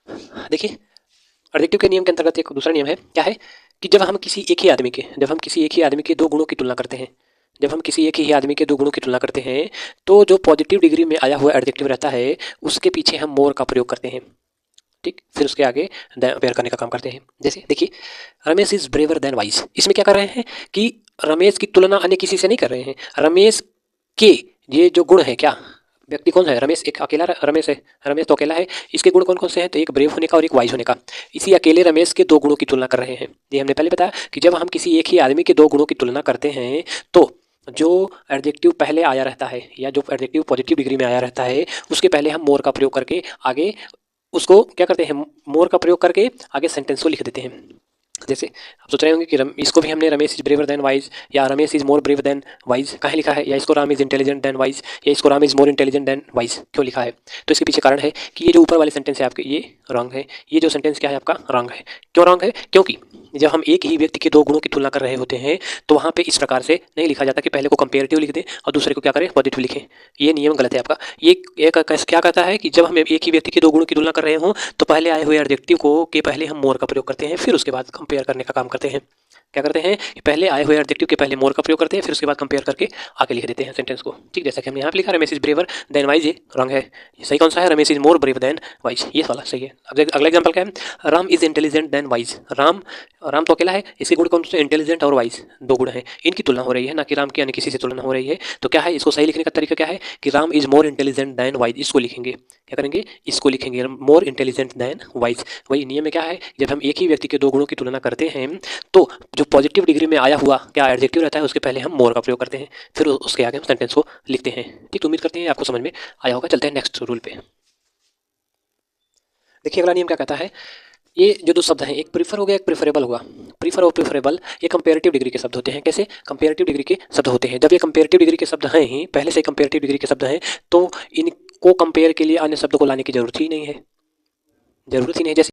देखिए, एडजेक्टिव के नियम के अंतर्गत एक दूसरा नियम है, क्या है कि जब हम किसी एक ही आदमी के दो गुणों की तुलना करते हैं, तो जो पॉजिटिव डिग्री में आया हुआ एडजेक्टिव रहता है उसके पीछे हम मोर का प्रयोग करते हैं। ठीक, फिर उसके आगे पेयर करने का काम करते हैं। जैसे देखिए, Ramesh is braver than wise, इसमें क्या कर रहे हैं कि रमेश की तुलना अन्य किसी से नहीं कर रहे हैं। रमेश के ये जो गुण है, क्या व्यक्ति कौन है, रमेश एक अकेला रमेश है, रमेश तो अकेला है। इसके गुण कौन कौन से हैं, तो एक ब्रेव होने का और एक वाइज होने का। इसी अकेले रमेश के दो गुणों की तुलना कर रहे हैं। ये हमने पहले बताया कि जब हम किसी एक ही आदमी के दो गुणों की तुलना करते हैं तो जो एडजेक्टिव पहले आया रहता है या जो एडजेक्टिव पॉजिटिव डिग्री में आया रहता है उसके पहले हम मोर का प्रयोग करके आगे उसको क्या करते हैं, मोर का प्रयोग करके आगे सेंटेंस को लिख देते हैं। जैसे आप सोच रहे होंगे कि इसको भी हमने Ramesh is braver than wise या Ramesh is more brave than wise कहाँ लिखा है, या इसको Ram is intelligent than wise या इसको Ram is more intelligent than wise क्यों लिखा है। तो इसके पीछे कारण है कि ये जो ऊपर वाले सेंटेंस है आपके, ये रॉन्ग है। ये जो सेंटेंस क्या है आपका, रॉन्ग है। क्यों रॉन्ग है, क्योंकि जब हम एक ही व्यक्ति के दो गुणों की तुलना कर रहे होते हैं तो वहाँ पे इस प्रकार से नहीं लिखा जाता कि पहले को कंपेरेटिव लिख दें और दूसरे को क्या करें, पॉजिटिव लिखें। ये नियम गलत है आपका। ये क्या कहता है कि जब हम एक ही व्यक्ति के दो गुणों की तुलना कर रहे हों तो पहले आए हुए एडजेक्टिव को के पहले हम मोर का प्रयोग करते हैं, फिर उसके बाद कंपेयर करने का काम करते हैं। क्या करते हैं कि पहले आए हुए एडजेक्टिव के पहले मोर का प्रयोग करते हैं, फिर उसके बाद कंपेयर करके आगे लिख देते हैं सेंटेंस को। ठीक, जैसा कि हमने यहाँ पे लिखा Ramesh is braver than wise, ये रॉन्ग है। ये सही कौन सा है, Ramesh is more brave than wise, ये वाला सही है। अब अगला एग्जांपल क्या है, Ram is intelligent than wise. Ram तो अकेला है, इसके गुण कौन से, इंटेलिजेंट और वाइज दो गुण हैं, इनकी तुलना हो रही है, ना कि राम की अन्य किसी से तुलना हो रही है। तो क्या है, इसको सही लिखने का तरीका क्या है कि Ram is more intelligent than wise, इसको लिखेंगे। क्या करेंगे, इसको लिखेंगे मोर इंटेलिजेंट देन वाइज। वही नियम में क्या है, जब हम एक ही व्यक्ति के दो गुणों की तुलना करते हैं तो जो पॉजिटिव डिग्री में आया हुआ क्या एडजेक्टिव रहता है उसके पहले हम मोर का प्रयोग करते हैं, फिर उसके आगे हम सेंटेंस को लिखते हैं। ठीक, तो उम्मीद करते हैं आपको समझ में आया होगा। चलते हैं नेक्स्ट रूल पे। देखिए अगला नियम क्या कहता है, ये जो दो शब्द हैं, एक प्रीफर हो गया, एक प्रेफरेबल हुआ। प्रीफर और प्रेफरेबल ये कंपेरेटिव डिग्री के शब्द होते हैं। कैसे, कंपेरेटिव डिग्री के शब्द होते हैं। जब ये कंपेरेटिव डिग्री के शब्द हैं ही, पहले से कंपेरेटिव डिग्री के शब्द हैं, तो इनको कंपेयर के लिए अन्य शब्द को लाने की जरूरत ही नहीं है। जैसे